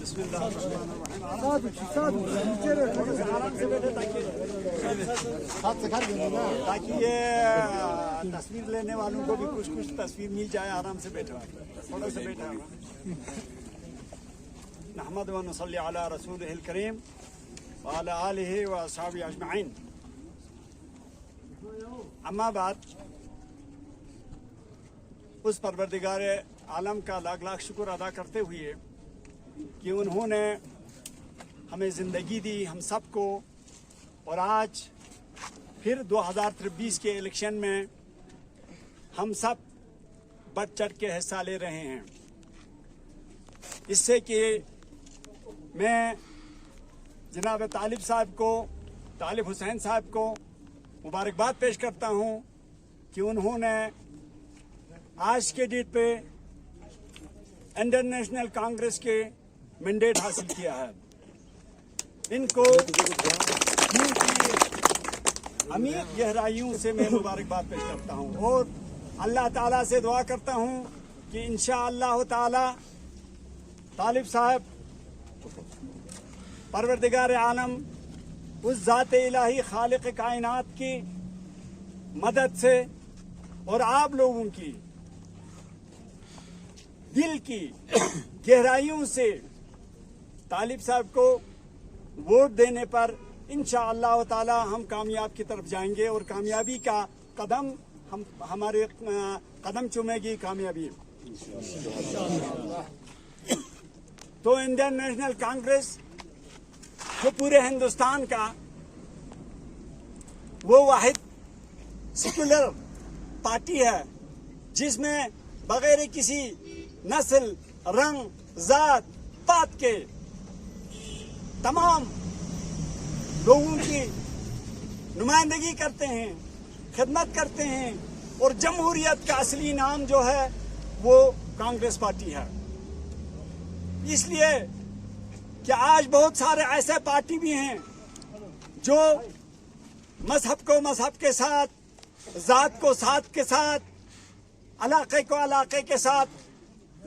بسم اللہ تاکہ یہ تصویر لینے والوں کو بھی کچھ تصویر مل جائے. آرام سے بیٹھا تھوڑا سا بیٹھا. نحمد و نصلی علی رسولہ الکریم وعلی آلہ و اصحابہ اجمعین. اما بعد اس پروردگار عالم کا لاکھ لاکھ شکر ادا کرتے ہوئے کہ انہوں نے ہمیں زندگی دی ہم سب کو, اور آج پھر 2023 کے الیکشن میں ہم سب بڑھ چڑھ کے حصہ لے رہے ہیں. اس سے کہ میں جناب طالب صاحب کو, طالب حسین صاحب کو مبارکباد پیش کرتا ہوں کہ انہوں نے آج کے ڈیٹ پہ انڈین نیشنل کانگریس کے مینڈیٹ حاصل کیا ہے. ان کو عمیق گہرائیوں سے میں مبارکباد پیش کرتا ہوں, اور اللہ تعالیٰ سے دعا کرتا ہوں کہ انشاءاللہ تعالی طالب صاحب پروردگار عالم اس ذات الہی خالق کائنات کی مدد سے اور آپ لوگوں کی دل کی گہرائیوں سے طالب صاحب کو ووٹ دینے پر انشاءاللہ تعالی ہم کامیاب کی طرف جائیں گے, اور کامیابی کا قدم ہمارے قدم چومے گی کامیابی. تو انڈین نیشنل کانگریس جو پورے ہندوستان کا وہ واحد سیکولر پارٹی ہے جس میں بغیر کسی نسل, رنگ, ذات, پات کے تمام لوگوں کی نمائندگی کرتے ہیں, خدمت کرتے ہیں, اور جمہوریت کا اصلی نام جو ہے وہ کانگریس پارٹی ہے. اس لیے کہ آج بہت سارے ایسے پارٹی بھی ہیں جو مذہب کو مذہب کے ساتھ, ذات کو ذات کے ساتھ, علاقے کو علاقے کے ساتھ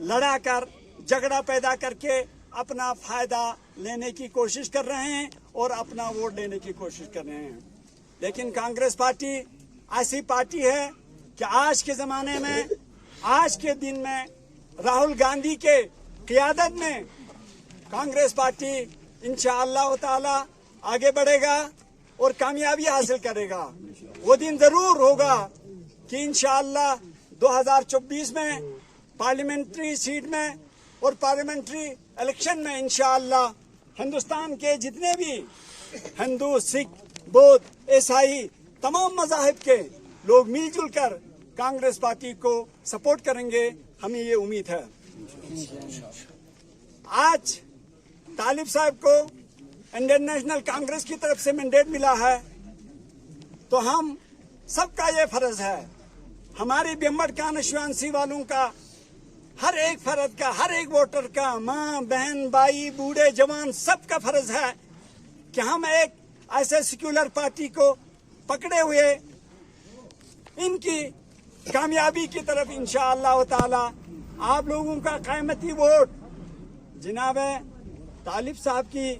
لڑا کر جھگڑا پیدا کر کے اپنا فائدہ لینے کی کوشش کر رہے ہیں اور اپنا ووٹ لینے کی کوشش کر رہے ہیں. لیکن کانگریس پارٹی ایسی پارٹی ہے کہ آج کے زمانے میں, آج کے دن میں راہل گاندھی کے قیادت میں کانگریس پارٹی انشاءاللہ تعالی آگے بڑھے گا اور کامیابی حاصل کرے گا. وہ دن ضرور ہوگا کہ انشاءاللہ 2024 میں پارلیمنٹری سیٹ میں اور پارلیمنٹری الیکشن میں انشاءاللہ ہندوستان کے جتنے بھی ہندو, سکھ, بودھ, عیسائی, تمام مذاہب کے لوگ مل جل کر کانگریس پارٹی کو سپورٹ کریں گے. ہمیں یہ امید ہے. آج طالب صاحب کو انڈین نیشنل کانگریس کی طرف سے مینڈیٹ ملا ہے تو ہم سب کا یہ فرض ہے, ہماری بیمبڑ کانسٹیچوئنسی والوں کا, ہر ایک فرد کا, ہر ایک ووٹر کا, ماں, بہن, بھائی, بوڑھے, جوان, سب کا فرض ہے کہ ہم ایک ایسے سیکولر پارٹی کو پکڑے ہوئے ان کی کامیابی کی طرف انشاءاللہ تعالی آپ لوگوں کا قیمتی ووٹ جناب طالب صاحب کی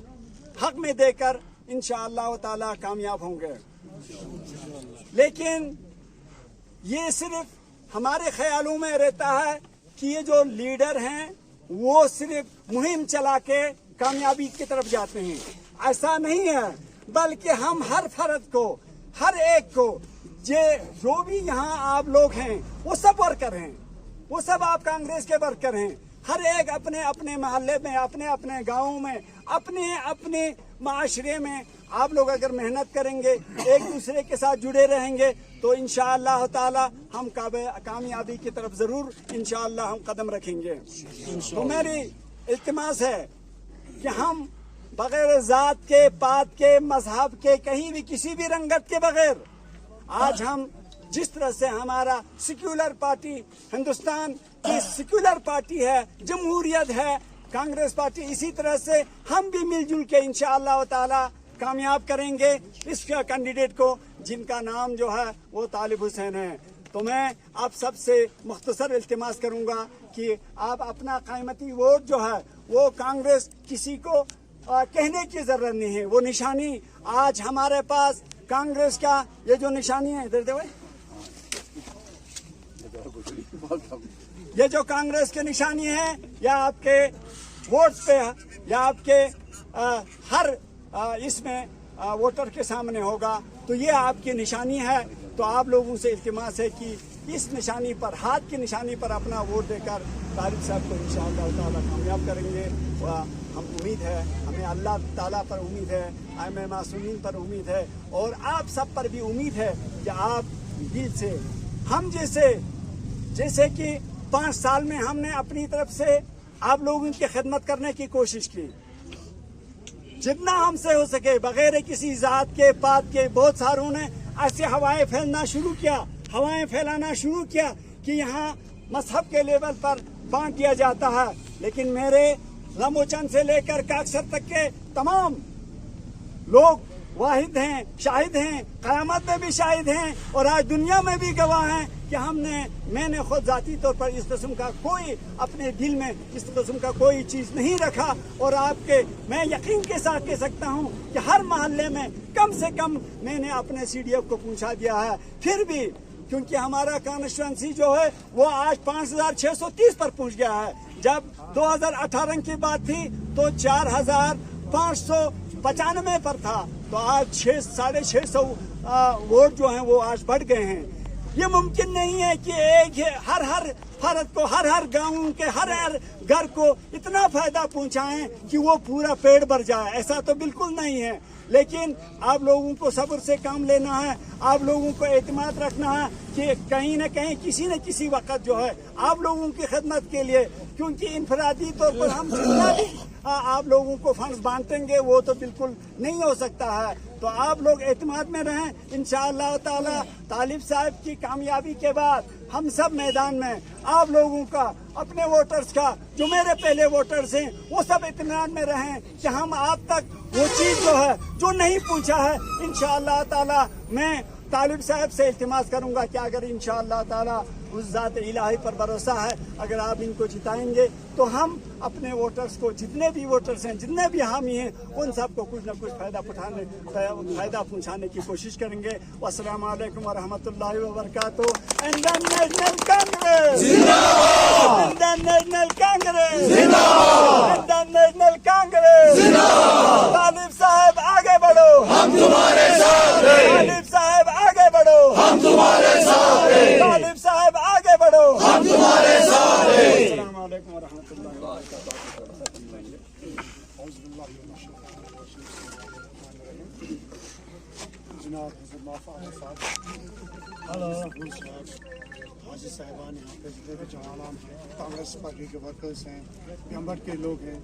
حق میں دے کر انشاءاللہ تعالی کامیاب ہوں گے. لیکن یہ صرف ہمارے خیالوں میں رہتا ہے کہ یہ جو لیڈر ہیں وہ صرف مہم چلا کے کامیابی کی طرف جاتے ہیں. ایسا نہیں ہے, بلکہ ہم ہر فرد کو, ہر ایک کو, جو بھی یہاں آپ لوگ ہیں وہ سب ورکر ہیں, وہ سب آپ کانگریس کے ورکر ہیں. ہر ایک اپنے اپنے محلے میں, اپنے اپنے گاؤں میں, اپنے اپنے معاشرے میں آپ لوگ اگر محنت کریں گے, ایک دوسرے کے ساتھ جڑے رہیں گے تو انشاءاللہ تعالی ہم کامیابی کی طرف ضرور انشاءاللہ ہم قدم رکھیں گے. تو میری التماس ہے کہ ہم بغیر ذات کے, پات کے, مذہب کے, کہیں بھی کسی بھی رنگت کے بغیر آج ہم जिस तरह से हमारा सेक्युलर पार्टी हिंदुस्तान की सेक्युलर पार्टी है, जमहूरियत है कांग्रेस पार्टी, इसी तरह से हम भी मिलजुल के इंशाअल्लाह ताला कामयाब करेंगे इस कैंडिडेट को, जिनका नाम जो है वो तालिब हुसैन है। तो मैं आप सबसे मुख्तसर इल्तिमास करूंगा कि आप अपना कीमती वोट जो है वो कांग्रेस, किसी को कहने की जरूरत नहीं है, वो निशानी आज हमारे पास कांग्रेस का ये जो निशानी है, इधर दे भाई, ये जो कांग्रेस की निशानी है या आपके वोट्स पे या आपके हर इसमें वोटर के सामने होगा, तो ये आपकी निशानी है। तो आप लोगों से इल्तिमास है कि इस निशानी पर, हाथ की निशानी पर अपना वोट देकर तालिब साहब को इंशाअल्लाह ताला कामयाब करेंगे। हम उम्मीद है, हमें अल्लाह ताला पर उम्मीद है, आइम्मा मासूमीन पर उम्मीद है, और आप सब पर भी उम्मीद है कि आप दिल से हम जैसे कि 5 साल में हमने अपनी तरफ से आप लोगों की खिदमत करने की कोशिश की, जितना हमसे हो सके, बगैर किसी जात के पात के। बहुत सारों ने ऐसे हवाएं फैलाना शुरू किया कि यहाँ मजहब के लेवल पर बांट दिया जाता है, लेकिन मेरे लमोचन से लेकर काकसर तक के तमाम लोग वाहिद हैं, शाहिद हैं, क़यामत में भी शाहिद हैं, और आज दुनिया में भी गवाह हैं कि मैंने खुद जाती तौर पर इस किस्म का कोई अपने दिल में इस किस्म का कोई चीज़ नहीं रखा। और मैं यकीन के साथ कह सकता हूं कि हर मोहल्ले में कम से कम मैंने अपने CDF को पहुंचा दिया है। फिर भी क्योंकि हमारा कॉन्स्टिट्यूंसी जो है वो आज 5630 पर पहुंच गया है। जब 2018 की बात थी तो 4595 पर था, तो आज 650 वोट जो हैं वो आज बढ़ गए हैं। ये मुमकिन नहीं है कि हर फर्द को, हर गाँव के हर घर को इतना फायदा पहुंचाएं कि वो पूरा पेट भर जाए, ऐसा तो बिल्कुल नहीं है। लेकिन आप लोगों को सब्र से काम लेना है, आप लोगों को एतमाद रखना है कि कहीं न कहीं किसी न किसी वक्त जो है आप लोगों की खिदमत के लिए, क्योंकि इनफरादी तौर पर हम जितना भी आप लोगों को फंड्स बांटेंगे वो तो बिल्कुल नहीं हो सकता है। तो आप लोग एतमाद में रहें, इंशाअल्लाह ताला तालिब साहब की कामयाबी के बाद हम सब मैदान में आप लोगों का, अपने वोटर्स का, जो मेरे पहले वोटर्स हैं, वो सब इत्मीनान में रहें कि हम आप तक वो चीज़ जो है जो नहीं पूछा है, इंशाअल्लाह ताला मैं तालिब साहब से इल्तिमास करूंगा कि अगर इंशाअल्लाह ताला उस ज़ात इलाही पर भरोसा है, अगर आप इनको जिताएंगे तो हम अपने वोटर्स को, जितने भी वोटर्स हैं, जितने भी हामी हैं, उन सबको कुछ न कुछ फायदा पहुंचाने की कोशिश करेंगे। अस्सलाम वालेकुम व रहमतुल्लाहि व बरकातहू। इंडियन नेशनल कांग्रेस जिंदाबाद, इंडियन नेशनल कांग्रेस जिंदाबाद, इंडियन नेशनल कांग्रेस जिंदाबाद। तालिब साहब आगे बढ़ो, हम तुम्हारे साथ हैं। तालिब साहब आगे बढ़ो, हम तुम्हारे साथ हैं। तालिब साहब आगे बढ़ो, हम तुम्हारे साथ हैं। अस्सलाम वालेकुम व रहमतुल्लाहि व बरकातहू। हाजी साहिबान यहाँ पे जितने भी जवान हैं, कांग्रेस पार्टी के वर्कर्स हैं, मेंबर के लोग हैं,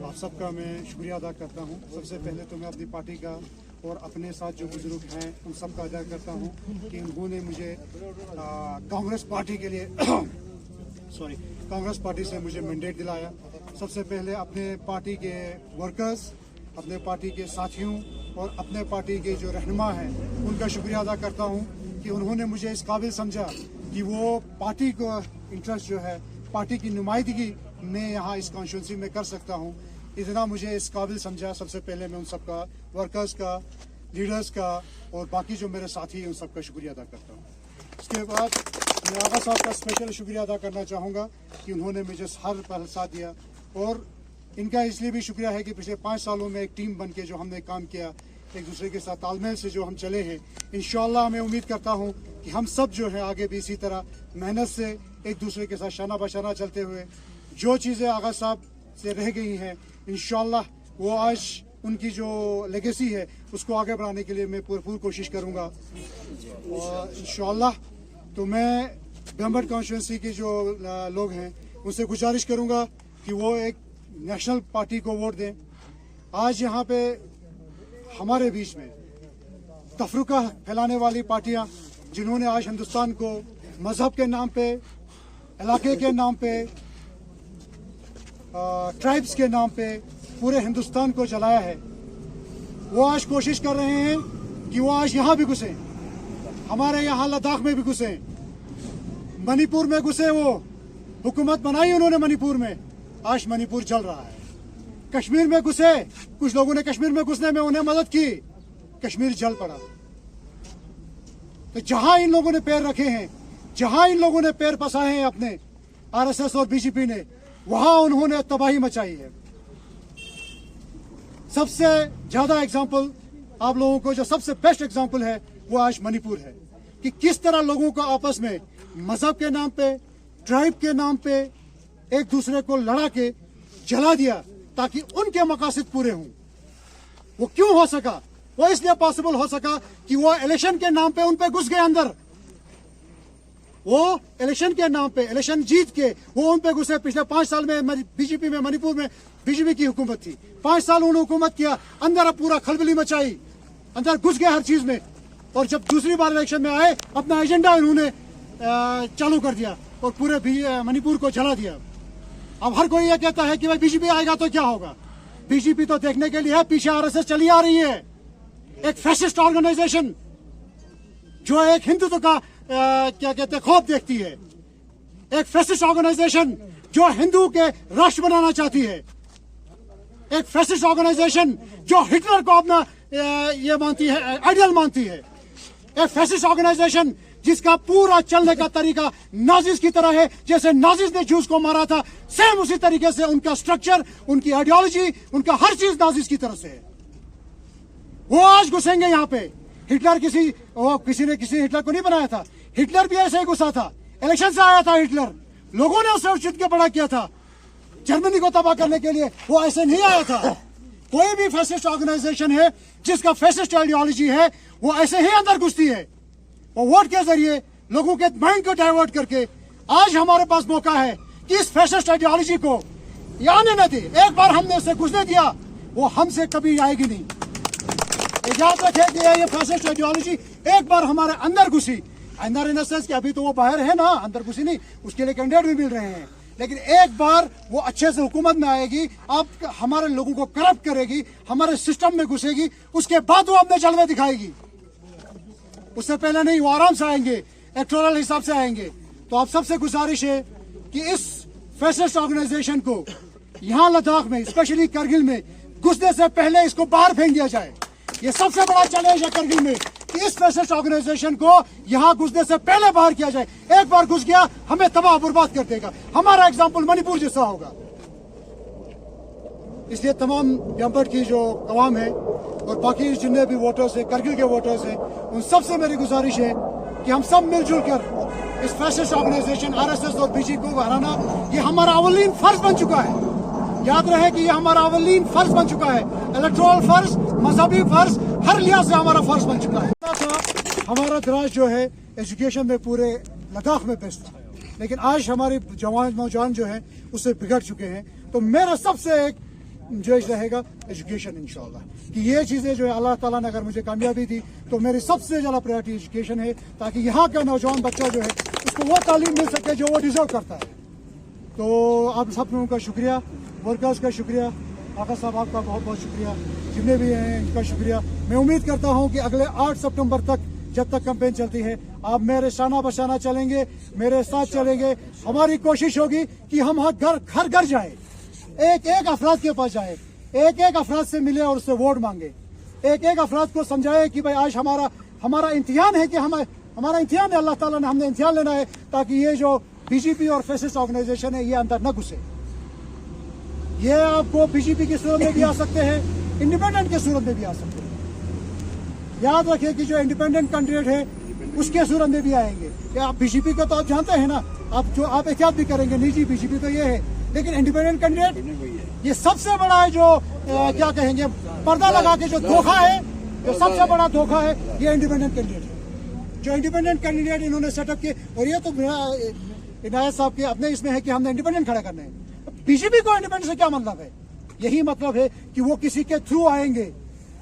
आप सबका मैं शुक्रिया अदा करता हूँ। सबसे पहले तो मैं अपनी पार्टी का और अपने साथ जो बुजुर्ग हैं उन सब का अदा करता हूँ कि उन्होंने मुझे कांग्रेस पार्टी के लिए कांग्रेस पार्टी से मुझे मैंडेट दिलाया। सबसे पहले अपने पार्टी के वर्कर्स, अपने पार्टी के साथियों और अपने पार्टी के जो रहनुमा हैं उनका शुक्रिया अदा करता हूँ कि उन्होंने मुझे इस काबिल समझा कि वो पार्टी को इंटरेस्ट जो है, पार्टी की नुमाइंदगी मैं यहाँ इस कॉन्स्टिट्यूंसी में कर सकता हूँ, इतना मुझे इस काबिल समझा। सबसे पहले मैं उन सब का, वर्कर्स का, लीडर्स का और बाकी जो मेरे साथी हैं उन सब का शुक्रिया अदा करता हूँ। इसके बाद मैं आगा साहब का स्पेशल शुक्रिया अदा करना चाहूँगा कि उन्होंने मुझे हर पल साथ दिया, और इनका इसलिए भी शुक्रिया है कि पिछले 5 सालों में एक टीम बन के जो हमने काम किया, एक दूसरे के साथ तालमेल से जो हम चले हैं, इंशाअल्लाह मैं उम्मीद करता हूं कि हम सब जो है आगे भी इसी तरह मेहनत से एक दूसरे के साथ शाना बशाना चलते हुए जो चीज़ें आगा साहब से रह गई हैं, इंशाअल्लाह वो आज उनकी जो लेगेसी है उसको आगे बढ़ाने के लिए मैं भरपूर कोशिश करूँगा। और इंशाअल्लाह तो मैं गंबट कॉन्स्टिट्यूंसी के जो लोग हैं उनसे गुजारिश करूँगा कि वो एक नेशनल पार्टी को वोट दें। आज यहाँ पे हमारे बीच में तफरुका फैलाने वाली पार्टियां जिन्होंने आज हिंदुस्तान को मजहब के नाम पे, इलाके के नाम पे, ट्राइब्स के नाम पे पूरे हिंदुस्तान को जलाया है, वो आज कोशिश कर रहे हैं कि वो आज यहाँ भी घुसे, हमारे यहाँ लद्दाख में भी घुसे, मणिपुर में घुसे। वो हुकूमत बनाई उन्होंने मणिपुर में, आज मणिपुर जल रहा है। कश्मीर में घुसे, कुछ लोगों ने कश्मीर में घुसने में उन्हें मदद की, कश्मीर जल पड़ा। तो जहां इन लोगों ने पैर रखे हैं, जहां इन लोगों ने पैर पसाए हैं अपने आरएसएस और बीजेपी ने, वहां उन्होंने तबाही मचाई है। सबसे ज्यादा एग्जाम्पल आप लोगों को, जो सबसे बेस्ट एग्जाम्पल है, वो आज मणिपुर है कि किस तरह लोगों को आपस में मजहब के नाम पे, ट्राइब के नाम पे एक दूसरे को लड़ा के जला दिया ताकि उनके मकासद पूरे हों। वो क्यों हो सका? वो इसलिए पॉसिबल हो सका कि वो इलेक्शन के नाम पे उन पे घुस गए अंदर। वो इलेक्शन के नाम पे, इलेक्शन जीत के वो उन पे घुसे। पिछले 5 साल में बीजेपी में, मणिपुर में बीजेपी की हुकूमत थी, 5 साल उन्होंने हुकूमत किया, अंदर पूरा खलबली मचाई, अंदर घुस गए हर चीज में। और जब दूसरी बार इलेक्शन में आए, अपना एजेंडा उन्होंने चालू कर दिया और पूरे मणिपुर को जला दिया। अब हर कोई ये कहता है कि भाई बीजेपी आएगा तो क्या होगा। बीजेपी तो देखने के लिए है, पीछे आरएसएस चली आ रही है, एक फैसिस्ट ऑर्गेनाइजेशन जो एक हिंदुत्व का क्या कहते हैं खौफ देखती है, एक फैसिस्ट ऑर्गेनाइजेशन जो हिंदू के राष्ट्र बनाना चाहती है, एक फैसिस्ट ऑर्गेनाइजेशन जो हिटलर को अपना ये मानती है, आइडियल मानती है, एक फैसिस्ट ऑर्गेनाइजेशन जिसका पूरा चलने का तरीका नाजिस की तरह है। जैसे नाजिस ने जूस को मारा था, सेम उसी तरीके से उनका स्ट्रक्चर, उनकी आइडियोलॉजी, उनका हर चीज नाजिस की तरह से है। वो आज घुसेंगे यहाँ पे। हिटलर किसी ने हिटलर को नहीं बनाया था, हिटलर भी ऐसे ही घुसा था, इलेक्शन से आया था हिटलर, लोगों ने उसे उचित के बड़ा किया था जर्मनी को तबाह करने के लिए, वो ऐसे नहीं आया था। कोई भी फैसिस्ट ऑर्गेनाइजेशन है जिसका फैसिस्ट आइडियोलॉजी है, वो ऐसे ही अंदर घुसती है। वो वोट के जरिए लोगों के माइंड को डाइवर्ट करके, आज हमारे पास मौका है कि इस फैसिस्ट आइडियोलॉजी को आने न दे। एक बार हमने उसे घुसने दिया, वो हमसे कभी आएगी नहीं। याद रखें कि ये फैसिस्ट आइडियोलॉजी एक बार हमारे अंदर घुसी, अंदर इन द सेंस कि अभी तो वो बाहर है ना, अंदर घुसी नहीं, उसके लिए कैंडिडेट भी मिल रहे हैं, लेकिन एक बार वो अच्छे से हुकूमत में आएगी, आप हमारे लोगों को करप्ट करेगी, हमारे सिस्टम में घुसेगी, उसके बाद वो अपने जलवे दिखाएगी। उससे पहले नहीं, वो आराम से आएंगे, इलेक्टोरल हिसाब से आएंगे। तो आप सबसे गुजारिश है कि इस फैसिस्ट ऑर्गेनाइजेशन को यहाँ लद्दाख में, स्पेशली करगिल में घुसने से पहले इसको बाहर फेंक दिया जाए। ये सबसे बड़ा चैलेंज है करगिल में कि इस फैसिस्ट ऑर्गेनाइजेशन को यहाँ घुसने से पहले बाहर किया जाए। एक बार घुस गया, हमें तबाह बर्बाद कर देगा। हमारा एग्जाम्पल मणिपुर जैसा होगा। इसलिए तमाम यमपट की जो कवाम है और बाकी जितने भी वोटर्स हैं, करगिल के वोटर्स हैं, उन सबसे मेरी गुजारिश है कि हम सब मिलजुल कर इस फैसिस्ट ऑर्गेनाइजेशन आरएसएस और बीजेपी को हराना, ये हमारा अवलीन फर्ज बन चुका है। याद रहे कि ये हमारा अवलीन फर्ज बन चुका है, इलेक्टोरल फर्ज, मजहबी फर्ज, हर लिहाज से हमारा फर्ज बन चुका है। हमारा दराज जो है एजुकेशन में पूरे लद्दाख में बेस्ट था, लेकिन आज हमारे नौजवान जो हैं उससे बिगड़ चुके हैं। तो मेरा सबसे एक जो रहेगा एजुकेशन, इंशाल्लाह कि ये चीज़ें जो है, अल्लाह ताला ने अगर मुझे कामयाबी दी तो मेरी सबसे ज़्यादा प्रायोरिटी एजुकेशन है, ताकि यहाँ का नौजवान बच्चा जो है उसको वो तालीम मिल सके जो वो डिजर्व करता है। तो आप सब लोगों का शुक्रिया, वर्कर्स का शुक्रिया, आका साहब आपका बहुत बहुत शुक्रिया, जितने भी हैं इनका शुक्रिया। मैं उम्मीद करता हूँ कि अगले 8 सितंबर तक, जब तक कैंपेन चलती है, आप मेरे शाना बशाना चलेंगे, मेरे साथ चलेंगे। हमारी कोशिश होगी कि हम घर घर जाए, एक एक अफराद के पास जाए, एक एक अफराद से मिले और उससे वोट मांगे, एक एक अफराद को समझाए कि भाई आज हमारा इम्तिहान है, कि हमारा इम्तिहान है, अल्लाह ताला ने हमने इम्तिहान लेना है, ताकि ये जो बीजेपी और फैसिस्ट ऑर्गेनाइजेशन है ये अंदर न घुसे। ये आपको बीजेपी की सूरत में भी आ सकते हैं, इंडिपेंडेंट की सूरत में भी आ सकते हैं। याद रखिए कि जो इंडिपेंडेंट कैंडिडेट है उसके सूरत में भी आएंगे। आप बीजेपी को तो आप जानते हैं ना, आप एहतियात भी करेंगे, नहीं जी बीजेपी तो ये है, लेकिन इंडिपेंडेंट कैंडिडेट ये सबसे बड़ा है जो क्या कहेंगे, पर्दा लगा के जो धोखा है, जो सबसे बड़ा धोखा है, ये इंडिपेंडेंट कैंडिडेट है। जो इंडिपेंडेंट कैंडिडेट इन्होंने सेटअप किए, और ये तो इनायत साहब के अपने इसमें है कि हमने इंडिपेंडेंट खड़ा करना है। बीजेपी को इंडिपेंडेंट से क्या मतलब है? यही मतलब है कि वो किसी के थ्रू आएंगे।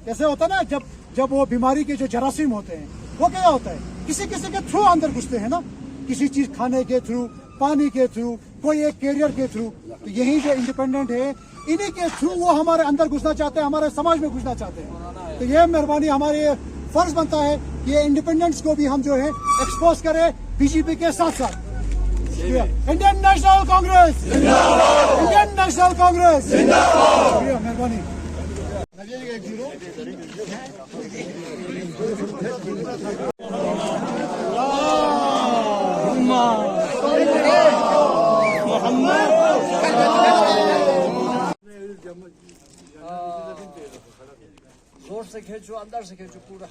जैसे होता है ना, जब वो बीमारी के जो जरासीम होते हैं वो क्या होता है, किसी किसी के थ्रू अंदर घुसते हैं ना, किसी चीज खाने के थ्रू, पानी के थ्रू, कोई एक कैरियर के थ्रू। तो यही जो इंडिपेंडेंट है, इन्हीं के थ्रू वो हमारे अंदर घुसना चाहते हैं, हमारे समाज में घुसना चाहते हैं। तो ये मेहरबानी हमारे फर्ज बनता है ये इंडिपेंडेंस को भी हम जो है एक्सपोज करें बीजेपी के साथ साथ। Indian national Congress, Indian national Congress, शुक्रिया, मेहरबानी। जोर से खींचो, अंदर से खींचो पूरा।